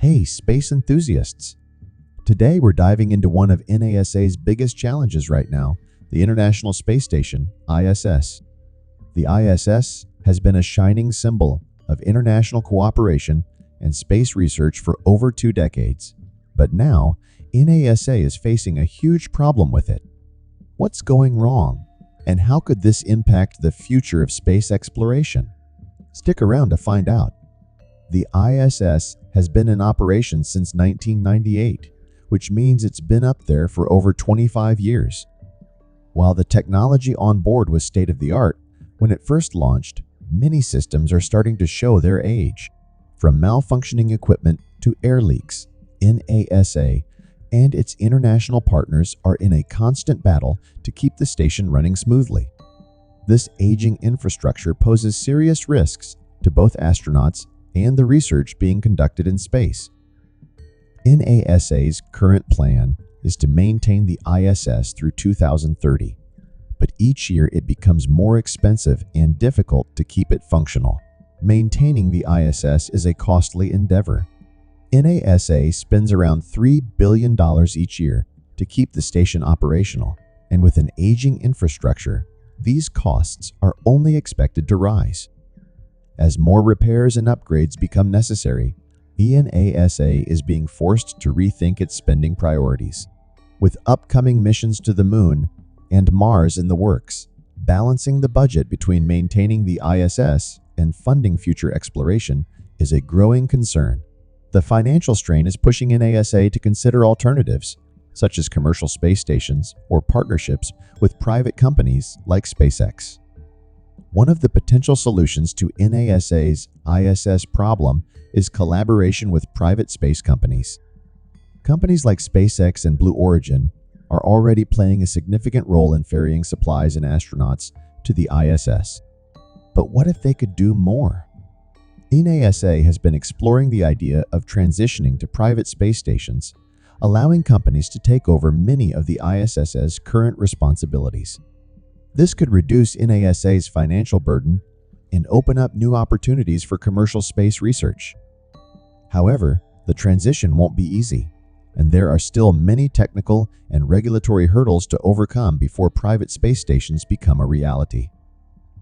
Hey, space enthusiasts! Today we're diving into one of NASA's biggest challenges right now, the International Space Station, ISS. The ISS has been a shining symbol of international cooperation and space research for over 2 decades. But now, NASA is facing a huge problem with it. What's going wrong? And how could this impact the future of space exploration? Stick around to find out. The ISS has been in operation since 1998, which means it's been up there for over 25 years. While the technology on board was state-of-the-art, when it first launched, many systems are starting to show their age. From malfunctioning equipment to air leaks, NASA and its international partners are in a constant battle to keep the station running smoothly. This aging infrastructure poses serious risks to both astronauts and the research being conducted in space. NASA's current plan is to maintain the ISS through 2030, but each year it becomes more expensive and difficult to keep it functional. Maintaining the ISS is a costly endeavor. NASA spends around $3 billion each year to keep the station operational, and with an aging infrastructure, these costs are only expected to rise. As more repairs and upgrades become necessary, NASA is being forced to rethink its spending priorities. With upcoming missions to the Moon and Mars in the works, balancing the budget between maintaining the ISS and funding future exploration is a growing concern. The financial strain is pushing NASA to consider alternatives, such as commercial space stations or partnerships with private companies like SpaceX. One of the potential solutions to NASA's ISS problem is collaboration with private space companies. Companies like SpaceX and Blue Origin are already playing a significant role in ferrying supplies and astronauts to the ISS. But what if they could do more? NASA has been exploring the idea of transitioning to private space stations, allowing companies to take over many of the ISS's current responsibilities. This could reduce NASA's financial burden and open up new opportunities for commercial space research. However, the transition won't be easy, and there are still many technical and regulatory hurdles to overcome before private space stations become a reality.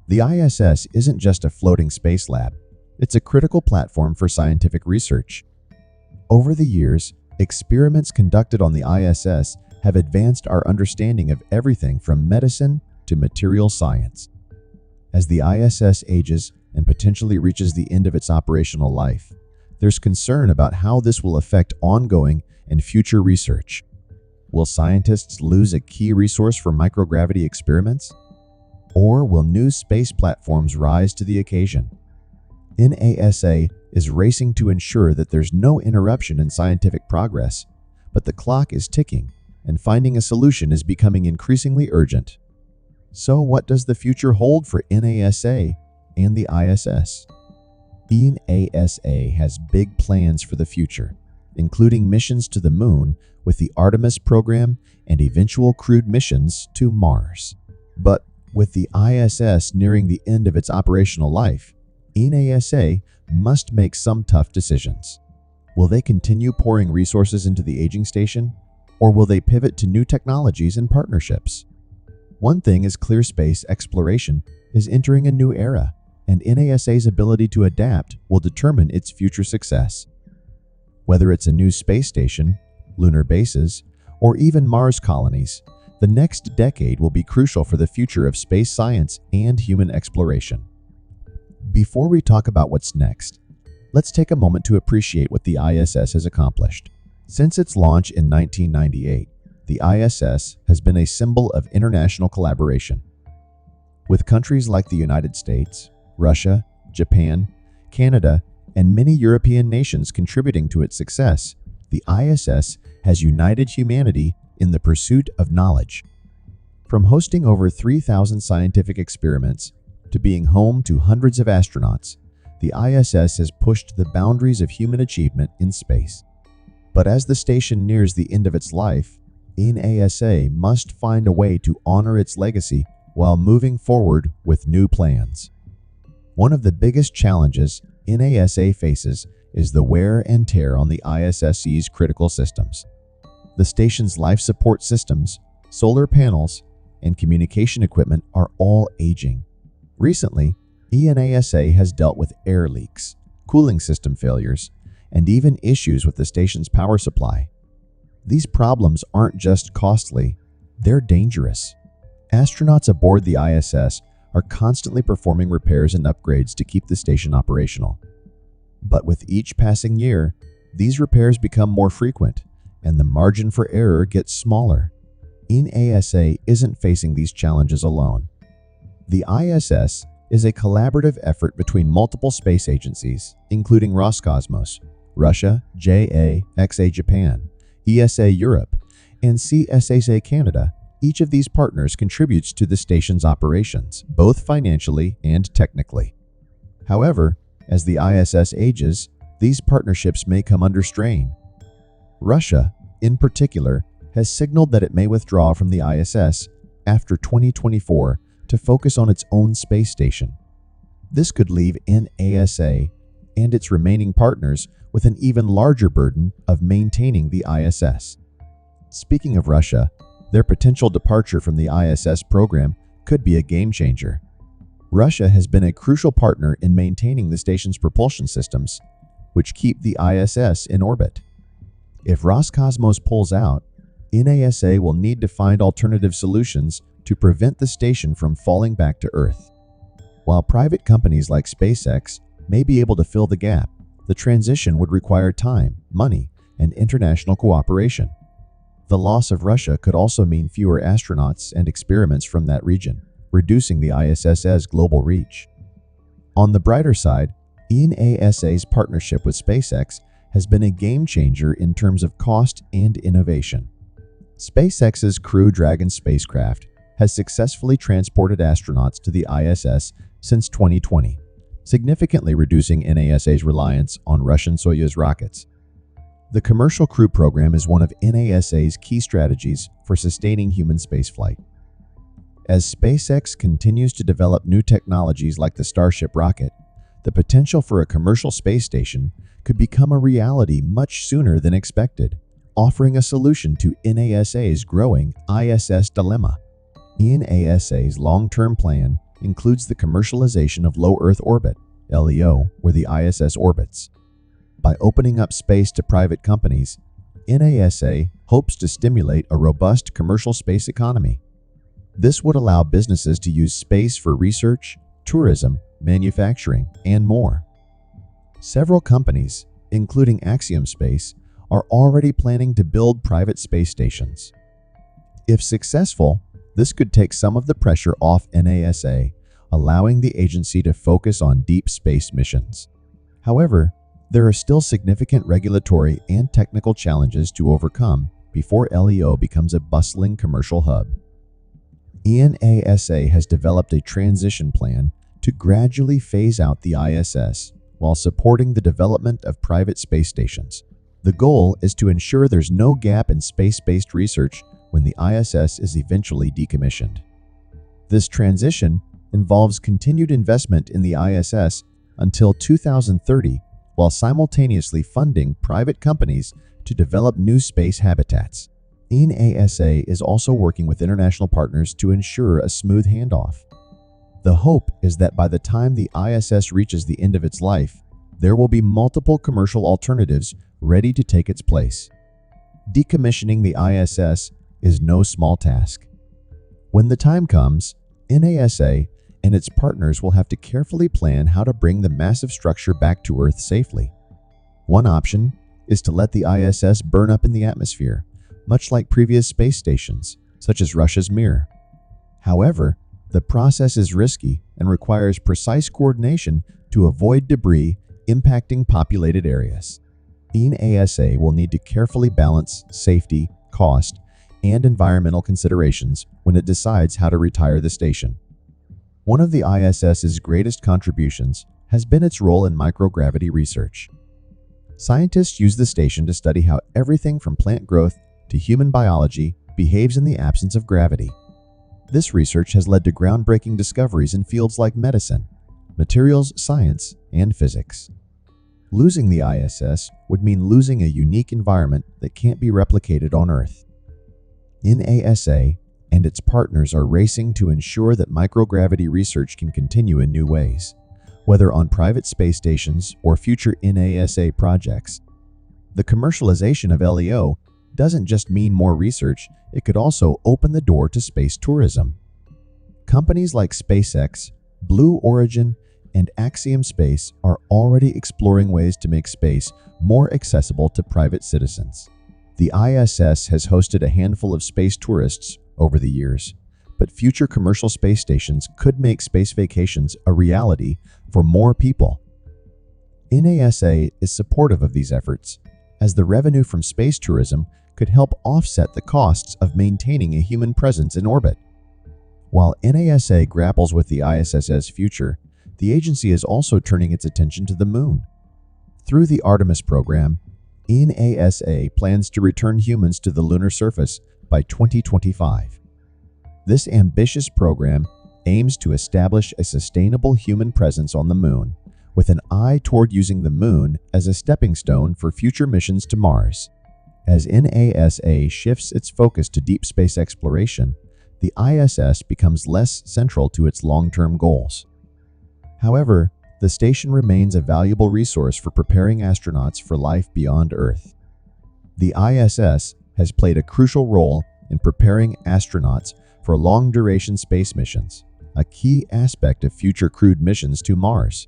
The ISS isn't just a floating space lab. It's a critical platform for scientific research. Over the years, experiments conducted on the ISS have advanced our understanding of everything from medicine to material science. As the ISS ages and potentially reaches the end of its operational life, there's concern about how this will affect ongoing and future research. Will scientists lose a key resource for microgravity experiments? Or will new space platforms rise to the occasion? NASA is racing to ensure that there's no interruption in scientific progress, but the clock is ticking, and finding a solution is becoming increasingly urgent. So what does the future hold for NASA and the ISS? NASA has big plans for the future, including missions to the Moon with the Artemis program and eventual crewed missions to Mars. But with the ISS nearing the end of its operational life, NASA must make some tough decisions. Will they continue pouring resources into the aging station, or will they pivot to new technologies and partnerships? One thing is clear: space exploration is entering a new era, and NASA's ability to adapt will determine its future success. Whether it's a new space station, lunar bases, or even Mars colonies, the next decade will be crucial for the future of space science and human exploration. Before we talk about what's next, let's take a moment to appreciate what the ISS has accomplished. Since its launch in 1998, the ISS has been a symbol of international collaboration. With countries like the United States, Russia, Japan, Canada, and many European nations contributing to its success, the ISS has united humanity in the pursuit of knowledge. From hosting over 3,000 scientific experiments to being home to hundreds of astronauts, the ISS has pushed the boundaries of human achievement in space. But as the station nears the end of its life, NASA must find a way to honor its legacy while moving forward with new plans. One of the biggest challenges NASA faces is the wear and tear on the ISS's critical systems. The station's life support systems, solar panels, and communication equipment are all aging. Recently, ENASA has dealt with air leaks, cooling system failures, and even issues with the station's power supply. These problems aren't just costly, they're dangerous. Astronauts aboard the ISS are constantly performing repairs and upgrades to keep the station operational. But with each passing year, these repairs become more frequent, and the margin for error gets smaller. ENASA isn't facing these challenges alone. The ISS is a collaborative effort between multiple space agencies, including Roscosmos, Russia, JAXA Japan, ESA Europe, and CSSA Canada. Each of these partners contributes to the station's operations, both financially and technically. However, as the ISS ages, these partnerships may come under strain. Russia, in particular, has signaled that it may withdraw from the ISS after 2024 to focus on its own space station. This could leave NASA and its remaining partners with an even larger burden of maintaining the ISS. Speaking of Russia, their potential departure from the ISS program could be a game changer. Russia has been a crucial partner in maintaining the station's propulsion systems, which keep the ISS in orbit. If Roscosmos pulls out, NASA will need to find alternative solutions to prevent the station from falling back to Earth. While private companies like SpaceX may be able to fill the gap, the transition would require time, money, and international cooperation. The loss of Russia could also mean fewer astronauts and experiments from that region, reducing the ISS's global reach. On the brighter side, ENASA's partnership with SpaceX has been a game changer in terms of cost and innovation. SpaceX's Crew Dragon spacecraft has successfully transported astronauts to the ISS since 2020, significantly reducing NASA's reliance on Russian Soyuz rockets. The Commercial Crew Program is one of NASA's key strategies for sustaining human spaceflight. As SpaceX continues to develop new technologies like the Starship rocket, the potential for a commercial space station could become a reality much sooner than expected, offering a solution to NASA's growing ISS dilemma. NASA's long-term plan includes the commercialization of low Earth orbit, LEO, where the ISS orbits. By opening up space to private companies, NASA hopes to stimulate a robust commercial space economy. This would allow businesses to use space for research, tourism, manufacturing, and more. Several companies, including Axiom Space, are already planning to build private space stations. If successful, this could take some of the pressure off NASA, allowing the agency to focus on deep space missions. However, there are still significant regulatory and technical challenges to overcome before LEO becomes a bustling commercial hub. NASA has developed a transition plan to gradually phase out the ISS while supporting the development of private space stations. The goal is to ensure there's no gap in space-based research when the ISS is eventually decommissioned. This transition involves continued investment in the ISS until 2030, while simultaneously funding private companies to develop new space habitats. NASA is also working with international partners to ensure a smooth handoff. The hope is that by the time the ISS reaches the end of its life, there will be multiple commercial alternatives ready to take its place. Decommissioning the ISS is no small task. When the time comes, NASA and its partners will have to carefully plan how to bring the massive structure back to Earth safely. One option is to let the ISS burn up in the atmosphere, much like previous space stations, such as Russia's Mir. However, the process is risky and requires precise coordination to avoid debris impacting populated areas. NASA will need to carefully balance safety, cost, and environmental considerations when it decides how to retire the station. One of the ISS's greatest contributions has been its role in microgravity research. Scientists use the station to study how everything from plant growth to human biology behaves in the absence of gravity. This research has led to groundbreaking discoveries in fields like medicine, materials science, and physics. Losing the ISS would mean losing a unique environment that can't be replicated on Earth. NASA and its partners are racing to ensure that microgravity research can continue in new ways, whether on private space stations or future NASA projects. The commercialization of LEO doesn't just mean more research, it could also open the door to space tourism. Companies like SpaceX, Blue Origin, and Axiom Space are already exploring ways to make space more accessible to private citizens. The ISS has hosted a handful of space tourists over the years, but future commercial space stations could make space vacations a reality for more people. NASA is supportive of these efforts, as the revenue from space tourism could help offset the costs of maintaining a human presence in orbit. While NASA grapples with the ISS's future, the agency is also turning its attention to the Moon. Through the Artemis program, NASA plans to return humans to the lunar surface by 2025. This ambitious program aims to establish a sustainable human presence on the Moon, with an eye toward using the Moon as a stepping stone for future missions to Mars. As NASA shifts its focus to deep space exploration, the ISS becomes less central to its long-term goals. However, the station remains a valuable resource for preparing astronauts for life beyond Earth. The ISS has played a crucial role in preparing astronauts for long-duration space missions, a key aspect of future crewed missions to Mars.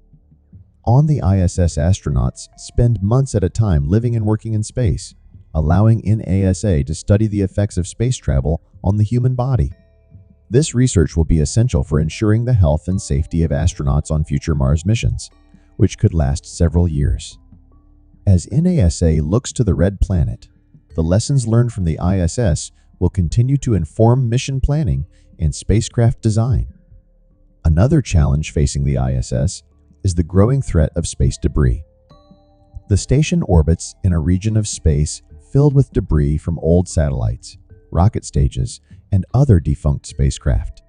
On the ISS, astronauts spend months at a time living and working in space, allowing NASA to study the effects of space travel on the human body. This research will be essential for ensuring the health and safety of astronauts on future Mars missions, which could last several years. As NASA looks to the Red Planet, the lessons learned from the ISS will continue to inform mission planning and spacecraft design. Another challenge facing the ISS is the growing threat of space debris. The station orbits in a region of space filled with debris from old satellites, rocket stages, and other defunct spacecraft.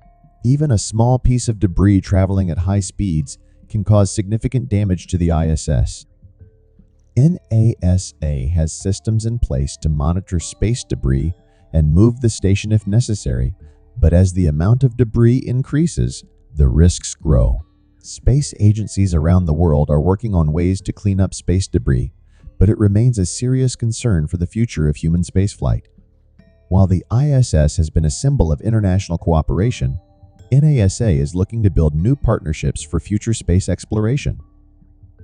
Even a small piece of debris traveling at high speeds can cause significant damage to the ISS. NASA has systems in place to monitor space debris and move the station if necessary, but as the amount of debris increases, the risks grow. Space agencies around the world are working on ways to clean up space debris, but it remains a serious concern for the future of human spaceflight. While the ISS has been a symbol of international cooperation, NASA is looking to build new partnerships for future space exploration.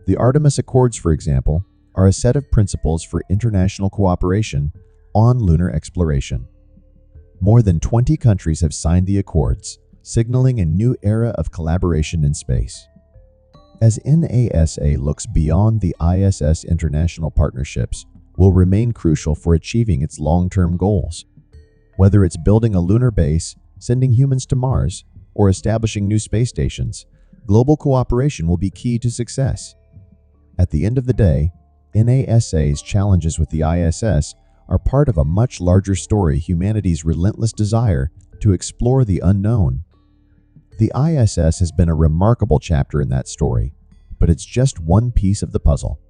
The Artemis Accords, for example, are a set of principles for international cooperation on lunar exploration. More than 20 countries have signed the accords, signaling a new era of collaboration in space. As NASA looks beyond the ISS, international partnerships will remain crucial for achieving its long-term goals. Whether it's building a lunar base, sending humans to Mars, or establishing new space stations, global cooperation will be key to success. At the end of the day, NASA's challenges with the ISS are part of a much larger story: humanity's relentless desire to explore the unknown. The ISS has been a remarkable chapter in that story, but it's just one piece of the puzzle.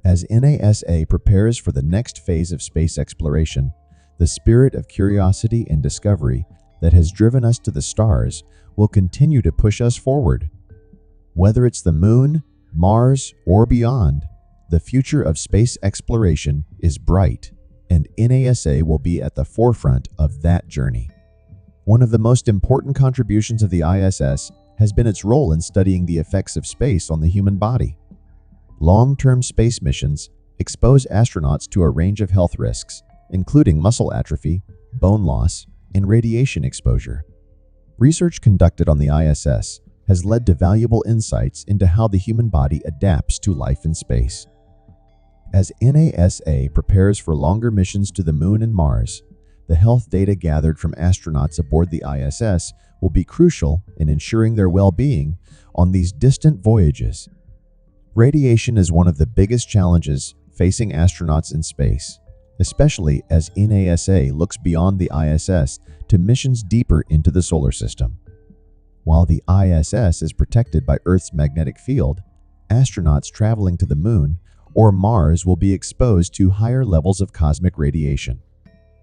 As NASA prepares for the next phase of space exploration, the spirit of curiosity and discovery that has driven us to the stars will continue to push us forward. Whether it's the Moon, Mars, or beyond, the future of space exploration is bright, and NASA will be at the forefront of that journey. One of the most important contributions of the ISS has been its role in studying the effects of space on the human body. Long-term space missions expose astronauts to a range of health risks, including muscle atrophy, bone loss, and radiation exposure. Research conducted on the ISS has led to valuable insights into how the human body adapts to life in space. As NASA prepares for longer missions to the Moon and Mars, the health data gathered from astronauts aboard the ISS will be crucial in ensuring their well-being on these distant voyages. Radiation is one of the biggest challenges facing astronauts in space, especially as NASA looks beyond the ISS to missions deeper into the solar system. While the ISS is protected by Earth's magnetic field, astronauts traveling to the Moon or Mars will be exposed to higher levels of cosmic radiation.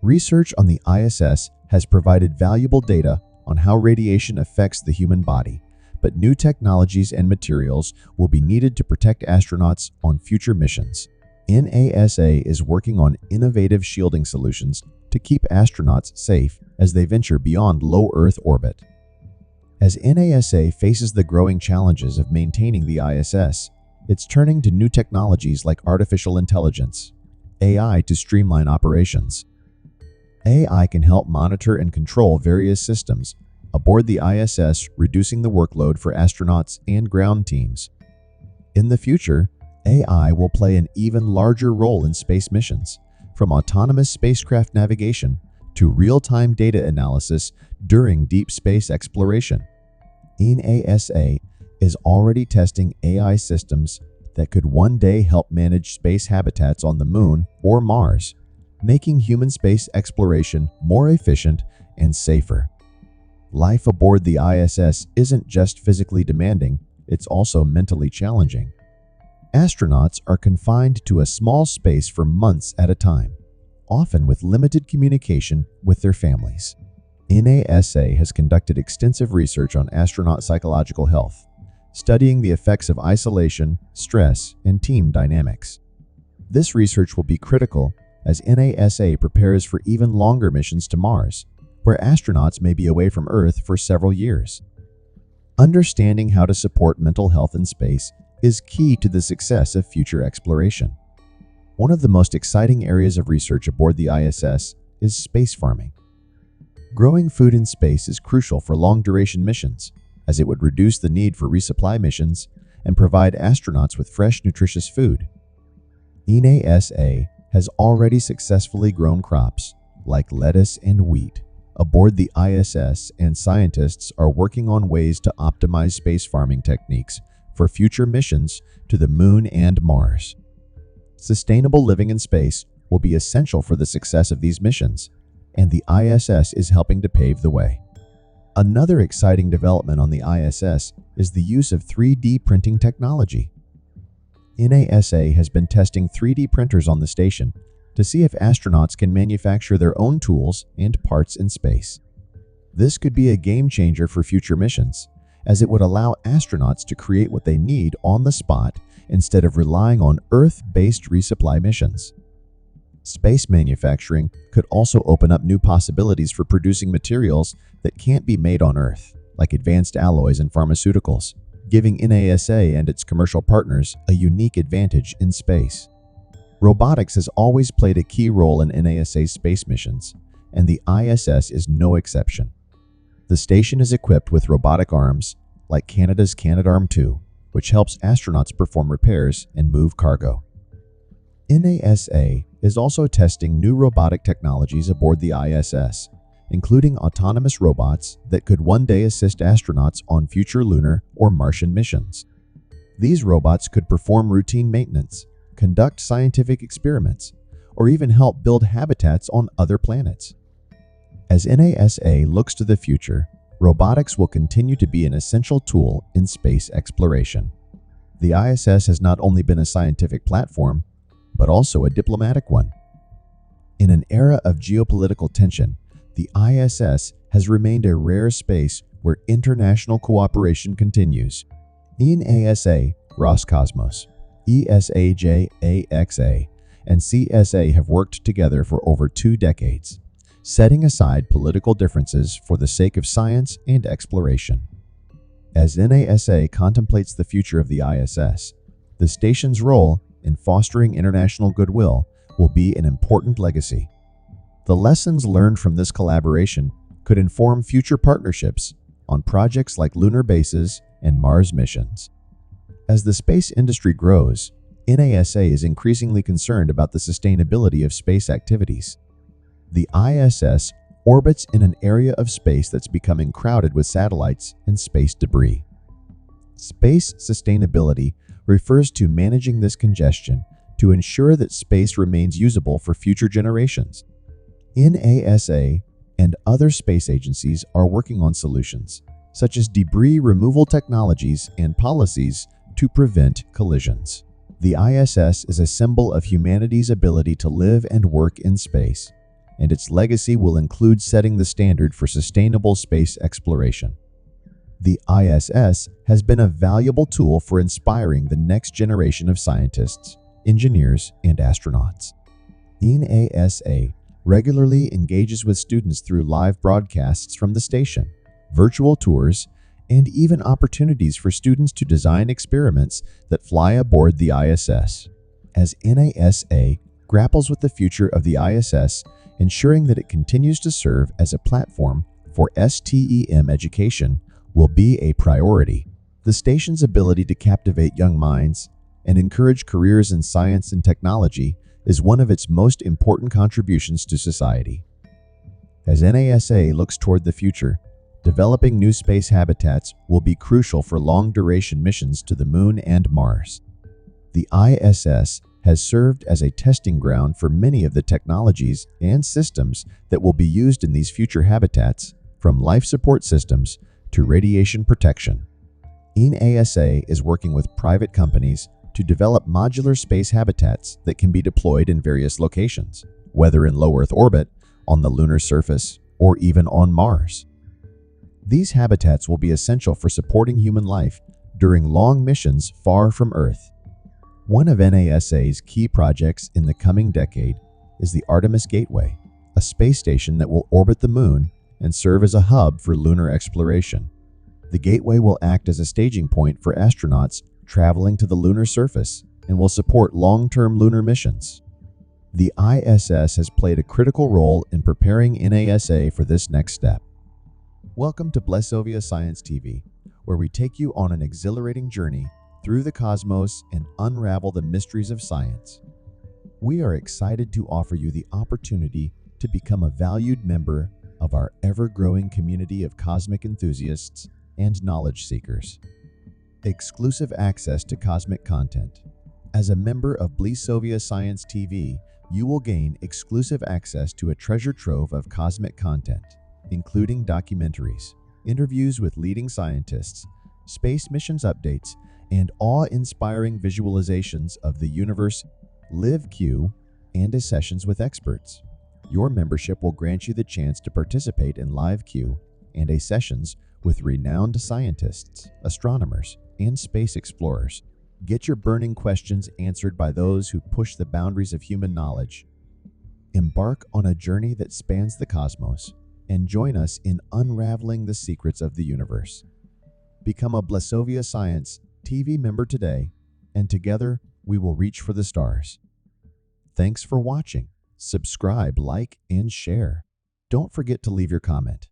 Research on the ISS has provided valuable data on how radiation affects the human body, but new technologies and materials will be needed to protect astronauts on future missions. NASA is working on innovative shielding solutions to keep astronauts safe as they venture beyond low Earth orbit. As NASA faces the growing challenges of maintaining the ISS, it's turning to new technologies like artificial intelligence, AI, to streamline operations. AI can help monitor and control various systems aboard the ISS, reducing the workload for astronauts and ground teams. In the future, AI will play an even larger role in space missions, from autonomous spacecraft navigation to real-time data analysis during deep space exploration. NASA is already testing AI systems that could one day help manage space habitats on the Moon or Mars, making human space exploration more efficient and safer. Life aboard the ISS isn't just physically demanding, it's also mentally challenging. Astronauts are confined to a small space for months at a time, often with limited communication with their families. NASA has conducted extensive research on astronaut psychological health, studying the effects of isolation, stress, and team dynamics. This research will be critical as NASA prepares for even longer missions to Mars, where astronauts may be away from Earth for several years. Understanding how to support mental health in space is key to the success of future exploration. One of the most exciting areas of research aboard the ISS is space farming. Growing food in space is crucial for long-duration missions, as it would reduce the need for resupply missions and provide astronauts with fresh, nutritious food. NASA has already successfully grown crops, like lettuce and wheat, aboard the ISS, and scientists are working on ways to optimize space farming techniques for future missions to the Moon and Mars. Sustainable living in space will be essential for the success of these missions, and the ISS is helping to pave the way. Another exciting development on the ISS is the use of 3D printing technology. NASA has been testing 3D printers on the station to see if astronauts can manufacture their own tools and parts in space. This could be a game changer for future missions, as it would allow astronauts to create what they need on the spot instead of relying on Earth-based resupply missions. Space manufacturing could also open up new possibilities for producing materials that can't be made on Earth, like advanced alloys and pharmaceuticals, giving NASA and its commercial partners a unique advantage in space. Robotics has always played a key role in NASA's space missions, and the ISS is no exception. The station is equipped with robotic arms, like Canada's Canadarm2, which helps astronauts perform repairs and move cargo. NASA is also testing new robotic technologies aboard the ISS, including autonomous robots that could one day assist astronauts on future lunar or Martian missions. These robots could perform routine maintenance, conduct scientific experiments, or even help build habitats on other planets. As NASA looks to the future, robotics will continue to be an essential tool in space exploration. The ISS has not only been a scientific platform, but also a diplomatic one. In an era of geopolitical tension, the ISS has remained a rare space where international cooperation continues. NASA, Roscosmos, ESAJ-AXA, and CSA have worked together for over 2 decades, setting aside political differences for the sake of science and exploration. As NASA contemplates the future of the ISS, the station's role in fostering international goodwill will be an important legacy. The lessons learned from this collaboration could inform future partnerships on projects like lunar bases and Mars missions. As the space industry grows, NASA is increasingly concerned about the sustainability of space activities. The ISS orbits in an area of space that's becoming crowded with satellites and space debris. Space sustainability refers to managing this congestion to ensure that space remains usable for future generations. NASA and other space agencies are working on solutions, such as debris removal technologies and policies, to prevent collisions. The ISS is a symbol of humanity's ability to live and work in space, and its legacy will include setting the standard for sustainable space exploration. The ISS has been a valuable tool for inspiring the next generation of scientists, engineers, and astronauts. NASA regularly engages with students through live broadcasts from the station, virtual tours, and even opportunities for students to design experiments that fly aboard the ISS. As NASA grapples with the future of the ISS, ensuring that it continues to serve as a platform for STEM education will be a priority. The station's ability to captivate young minds and encourage careers in science and technology is one of its most important contributions to society. As NASA looks toward the future, developing new space habitats will be crucial for long-duration missions to the Moon and Mars. The ISS has served as a testing ground for many of the technologies and systems that will be used in these future habitats, from life support systems to radiation protection. NASA is working with private companies to develop modular space habitats that can be deployed in various locations, whether in low Earth orbit, on the lunar surface, or even on Mars. These habitats will be essential for supporting human life during long missions far from Earth. One of NASA's key projects in the coming decade is the Artemis Gateway, a space station that will orbit the Moon and serve as a hub for lunar exploration. The gateway will act as a staging point for astronauts traveling to the lunar surface and will support long-term lunar missions. The ISS has played a critical role in preparing NASA for this next step. Welcome to Blessovia Science TV, where we take you on an exhilarating journey through the cosmos and unravel the mysteries of science. We are excited to offer you the opportunity to become a valued member of our ever-growing community of cosmic enthusiasts and knowledge seekers. Exclusive access to cosmic content. As a member of Blessovia Science TV, you will gain exclusive access to a treasure trove of cosmic content, including documentaries, interviews with leading scientists, space missions updates, and awe-inspiring visualizations of the universe, live Q, and sessions with experts. Your membership will grant you the chance to participate in live Q and sessions with renowned scientists, astronomers, and space explorers. Get your burning questions answered by those who push the boundaries of human knowledge. Embark on a journey that spans the cosmos and join us in unraveling the secrets of the universe. Become a Blessovia Science TV member today, and together we will reach for the stars. Thanks for watching. Subscribe, like, and share. Don't forget to leave your comment.